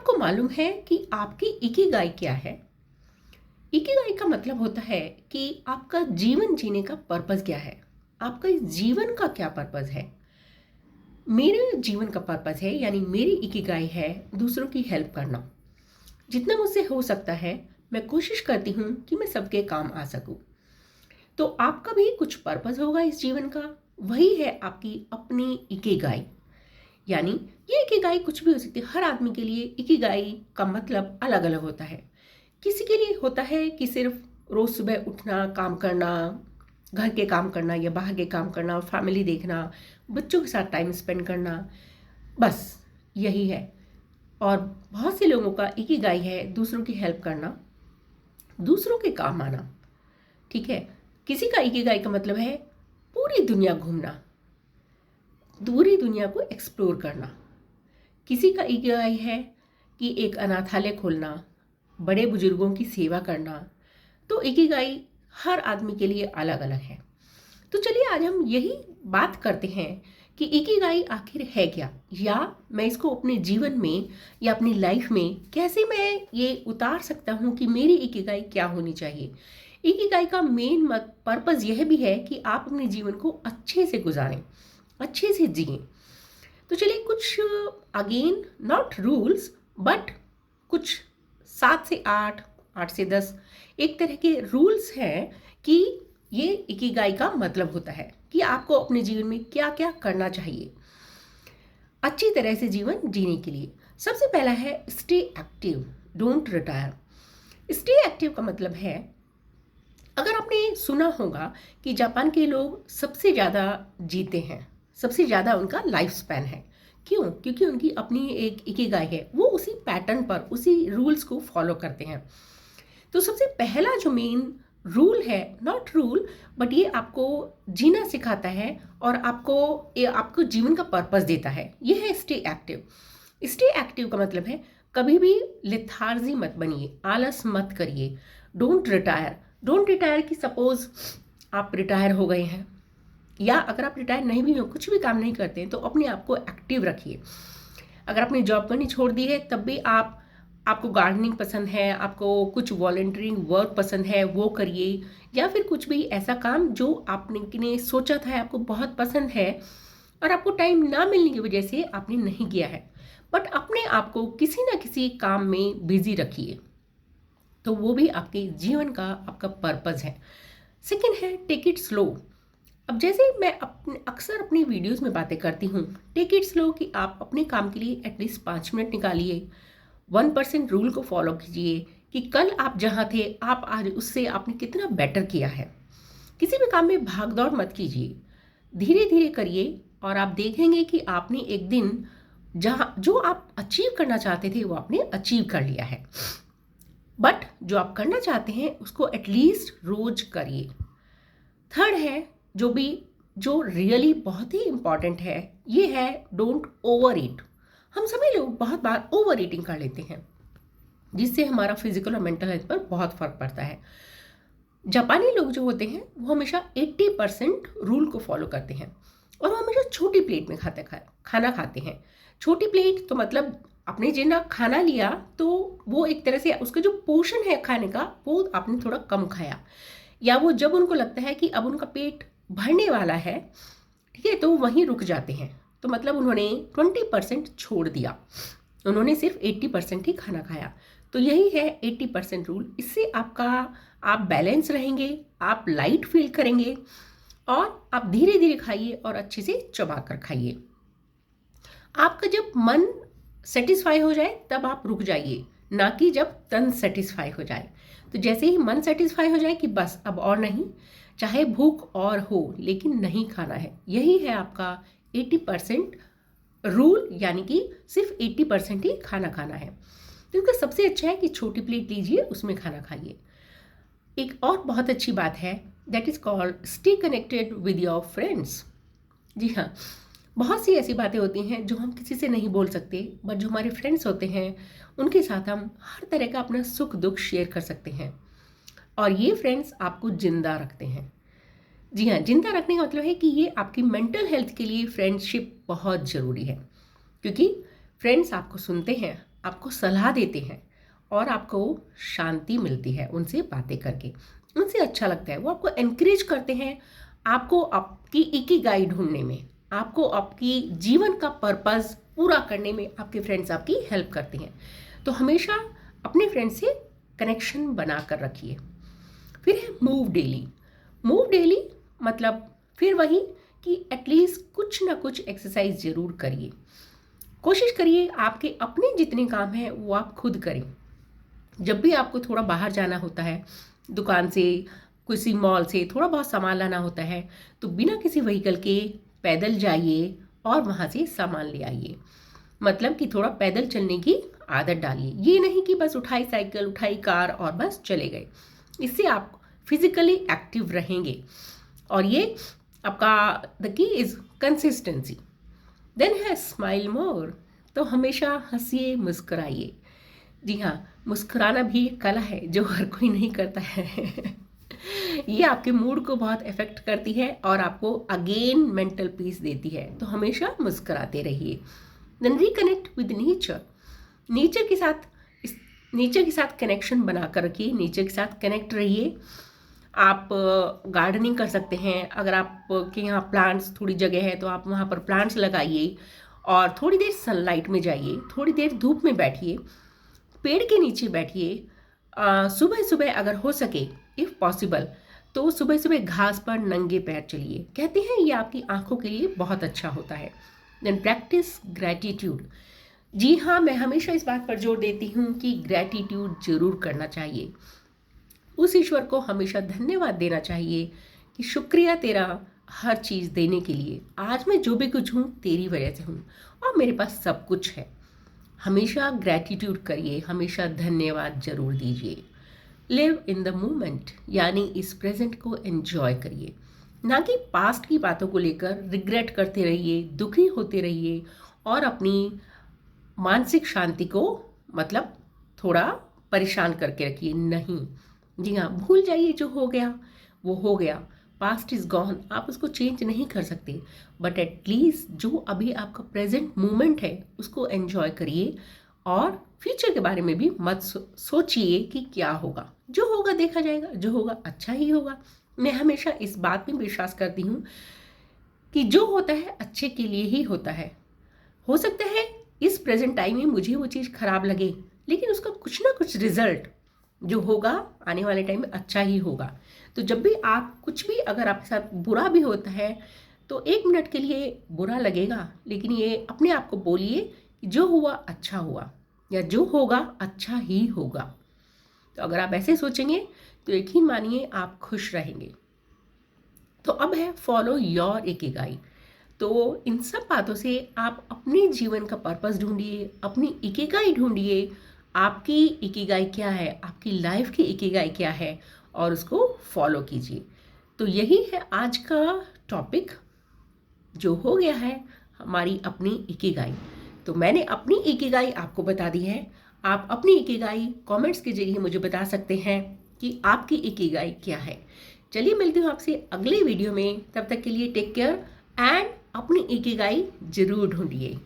आपको मालूम है कि आपकी इकिगाई क्या है? इकिगाई का मतलब होता है कि आपका जीवन जीने का पर्पस क्या है। आपका इस जीवन का क्या पर्पस है? मेरे जीवन का पर्पस है यानी मेरी इकिगाई है दूसरों की हेल्प करना। जितना मुझसे हो सकता है मैं कोशिश करती हूँ कि मैं सबके काम आ सकूँ। तो आपका भी कुछ पर्पस होगा इस जीवन का, वही है आपकी अपनी इकिगाई। यानी ये इकिगाई कुछ भी हो सकती है। हर आदमी के लिए इकिगाई का मतलब अलग अलग होता है। किसी के लिए होता है कि सिर्फ रोज सुबह उठना, काम करना, घर के काम करना या बाहर के काम करना, फैमिली देखना, बच्चों के साथ टाइम स्पेंड करना, बस यही है। और बहुत से लोगों का इकिगाई है दूसरों की हेल्प करना, दूसरों के काम आना। ठीक है। किसी का इकिगाई का मतलब है पूरी दुनिया घूमना, पूरी दुनिया को एक्सप्लोर करना। किसी का इकिगाई है कि एक अनाथालय खोलना, बड़े बुजुर्गों की सेवा करना। तो इकिगाई हर आदमी के लिए अलग अलग है। तो चलिए आज हम यही बात करते हैं कि इकिगाई आखिर है क्या, या मैं इसको अपने जीवन में या अपनी लाइफ में कैसे मैं ये उतार सकता हूँ कि मेरी इकिगाई क्या होनी चाहिए। इकिगाई का मेन मत पर्पस यह भी है कि आप अपने जीवन को अच्छे से गुजारें, अच्छे से जिएं। तो चलिए कुछ अगेन नॉट रूल्स बट कुछ 7 से 8, 8 से 10 एक तरह के रूल्स हैं कि ये इकिगाई का मतलब होता है कि आपको अपने जीवन में क्या क्या करना चाहिए अच्छी तरह से जीवन जीने के लिए। सबसे पहला है stay active, don't retire. Stay active का मतलब है, अगर आपने सुना होगा कि जापान के लोग सबसे ज़्यादा जीते हैं, सबसे ज़्यादा उनका लाइफ स्पैन है। क्यों? क्योंकि उनकी अपनी एक इकिगाई है, वो उसी पैटर्न पर, उसी रूल्स को फॉलो करते हैं। तो सबसे पहला जो मेन रूल है, नॉट रूल बट ये आपको जीना सिखाता है और आपको जीवन का पर्पस देता है, ये है स्टे एक्टिव। स्टे एक्टिव का मतलब है कभी भी लेथार्जी मत बनिए, आलस मत करिए। Don't retire. डोंट रिटायर कि सपोज आप रिटायर हो गए हैं, या अगर आप रिटायर नहीं भी हो, कुछ भी काम नहीं करते हैं, तो अपने आप को एक्टिव रखिए। अगर आपने जॉब करनी छोड़ दी है तब भी आपको गार्डनिंग पसंद है, आपको कुछ वॉलंटियरिंग वर्क पसंद है, वो करिए। या फिर कुछ भी ऐसा काम जो आपने सोचा था आपको बहुत पसंद है और आपको टाइम ना मिलने की वजह से आपने नहीं किया है, बट अपने आप को किसी ना किसी काम में बिजी रखिए, तो वो भी आपके जीवन का आपका पर्पस है। सेकेंड है टेक इट स्लो। अब जैसे मैं अक्सर अपनी वीडियोस में बातें करती हूँ, टेक इट स्लो कि आप अपने काम के लिए एटलीस्ट 5 मिनट निकालिए। 1% रूल को फॉलो कीजिए कि कल आप जहाँ थे आप आज उससे आपने कितना बेटर किया है। किसी भी काम में भाग दौड़ मत कीजिए, धीरे धीरे करिए और आप देखेंगे कि आपने एक दिन जहाँ जो आप अचीव करना चाहते थे वो आपने अचीव कर लिया है। बट जो आप करना चाहते हैं उसको एटलीस्ट रोज करिए। थर्ड है जो रियली बहुत ही इंपॉर्टेंट है, ये है डोंट ओवर ईट। हम सभी लोग बहुत बार ओवर ईटिंग कर लेते हैं, जिससे हमारा फिजिकल और मेंटल हेल्थ पर बहुत फर्क पड़ता है। जापानी लोग जो होते हैं वो हमेशा 80% रूल को फॉलो करते हैं और वो हमेशा छोटी प्लेट में खाना खाते हैं। छोटी प्लेट तो मतलब आपने जितना खाना लिया तो वो एक तरह से उसका जो पोर्शन है खाने का वो आपने थोड़ा कम खाया, या वो जब उनको लगता है कि अब उनका पेट भरने वाला है, ठीक है, तो वहीं रुक जाते हैं। तो मतलब उन्होंने 20% छोड़ दिया, उन्होंने सिर्फ 80% ही खाना खाया। तो यही है 80% रूल। इससे आप बैलेंस रहेंगे, आप लाइट फील करेंगे और आप धीरे धीरे खाइए और अच्छे से चबा कर खाइए। आपका जब मन सेटिस्फाई हो जाए तब आप रुक जाइए, ना कि जब तन सेटिस्फाई हो जाए। तो जैसे ही मन सेटिस्फाई हो जाए कि बस अब और नहीं, चाहे भूख और हो लेकिन नहीं खाना है, यही है आपका 80% रूल, यानी कि सिर्फ 80% ही खाना खाना है। तो इसका सबसे अच्छा है कि छोटी प्लेट लीजिए, उसमें खाना खाइए। एक और बहुत अच्छी बात है, that is called stay connected with your friends. जी हाँ, बहुत सी ऐसी बातें होती हैं जो हम किसी से नहीं बोल सकते, बट जो हमारे फ्रेंड्स होते हैं उनके साथ हम हर तरह का अपना सुख दुख शेयर कर सकते हैं और ये फ्रेंड्स आपको जिंदा रखते हैं। जी हाँ, जिंदा रखने का मतलब है कि ये आपकी मेंटल हेल्थ के लिए फ्रेंडशिप बहुत ज़रूरी है, क्योंकि फ्रेंड्स आपको सुनते हैं, आपको सलाह देते हैं और आपको शांति मिलती है उनसे बातें करके, उनसे अच्छा लगता है। वो आपको एनकरेज करते हैं, आपको आपकी इकिगाई ढूंढने में, आपको आपकी जीवन का पर्पस पूरा करने में आपके फ्रेंड्स आपकी हेल्प करते हैं। तो हमेशा अपने फ्रेंड से कनेक्शन बना कर रखिए। फिर है मूव डेली। मूव डेली मतलब फिर वही कि एटलीस्ट कुछ ना कुछ एक्सरसाइज जरूर करिए। कोशिश करिए आपके अपने जितने काम हैं वो आप खुद करें। जब भी आपको थोड़ा बाहर जाना होता है, दुकान से, किसी मॉल से थोड़ा बहुत सामान लाना होता है, तो बिना किसी व्हीकल के पैदल जाइए और वहाँ से सामान ले आइए। मतलब कि थोड़ा पैदल चलने की आदत डालिए। ये नहीं कि बस उठाई साइकिल, उठाई कार और बस चले गए। इससे आप फिजिकली एक्टिव रहेंगे और ये आपका the key is consistency. Then है स्माइल मोर। तो हमेशा हंसिए, मुस्कुराइए। जी हाँ, मुस्कुराना भी एक कला है जो हर कोई नहीं करता है। ये आपके मूड को बहुत इफेक्ट करती है और आपको अगेन मेंटल पीस देती है। तो हमेशा मुस्कुराते रहिए। Then reconnect with nature. Nature के साथ नेचर के साथ कनेक्शन बनाकर रखिए, नेचर के साथ कनेक्ट रहिए। आप गार्डनिंग कर सकते हैं। अगर आपके यहाँ प्लांट्स थोड़ी जगह है तो आप वहाँ पर प्लांट्स लगाइए और थोड़ी देर सनलाइट में जाइए, थोड़ी देर धूप में बैठिए, पेड़ के नीचे बैठिए। सुबह सुबह अगर हो सके, इफ़ पॉसिबल, तो सुबह सुबह घास पर नंगे पैर चलिए। कहते हैं ये आपकी आंखों के लिए बहुत अच्छा होता है। Then practice gratitude. जी हाँ, मैं हमेशा इस बात पर जोर देती हूँ कि ग्रैटिट्यूड जरूर करना चाहिए। उस ईश्वर को हमेशा धन्यवाद देना चाहिए कि शुक्रिया तेरा हर चीज़ देने के लिए। आज मैं जो भी कुछ हूँ तेरी वजह से हूँ और मेरे पास सब कुछ है। हमेशा ग्रैटिट्यूड करिए, हमेशा धन्यवाद जरूर दीजिए। लिव इन द मोमेंट, यानी इस प्रेजेंट को एंजॉय करिए, ना कि पास्ट की बातों को लेकर रिग्रेट करते रहिए, दुखी होते रहिए और अपनी मानसिक शांति को मतलब थोड़ा परेशान करके रखिए। नहीं, जी हाँ, भूल जाइए, जो हो गया वो हो गया। पास्ट इज गॉन, आप उसको चेंज नहीं कर सकते, बट एटलीस्ट जो अभी आपका प्रेजेंट मोमेंट है उसको एंजॉय करिए और फ्यूचर के बारे में भी मत सोचिए कि क्या होगा। जो होगा देखा जाएगा, जो होगा अच्छा ही होगा। मैं हमेशा इस बात में विश्वास करती हूँ कि जो होता है अच्छे के लिए ही होता है। हो सकता है इस प्रेजेंट टाइम में मुझे वो चीज़ खराब लगे, लेकिन उसका कुछ ना कुछ रिजल्ट जो होगा आने वाले टाइम में अच्छा ही होगा। तो जब भी आप कुछ भी, अगर आपके साथ बुरा भी होता है तो 1 मिनट के लिए बुरा लगेगा, लेकिन ये अपने आप को बोलिए कि जो हुआ अच्छा हुआ या जो होगा अच्छा ही होगा। तो अगर आप ऐसे सोचेंगे तो यकीन मानिए आप खुश रहेंगे। तो अब है फॉलो योर इकिगाई। तो इन सब बातों से आप अपने जीवन का पर्पस ढूंढिए, अपनी इकिगाई ढूंढिए। आपकी इकिगाई क्या है, आपकी लाइफ की इकिगाई क्या है, और उसको फॉलो कीजिए। तो यही है आज का टॉपिक, जो हो गया है हमारी अपनी इकिगाई। तो मैंने अपनी इकिगाई आपको बता दी है। आप अपनी इकिगाई कमेंट्स के जरिए मुझे बता सकते हैं कि आपकी इकिगाई क्या है। चलिए मिलती हूँ आपसे अगले वीडियो में। तब तक के लिए टेक केयर एंड अपनी इकिगाई जरूर ढूंढिए।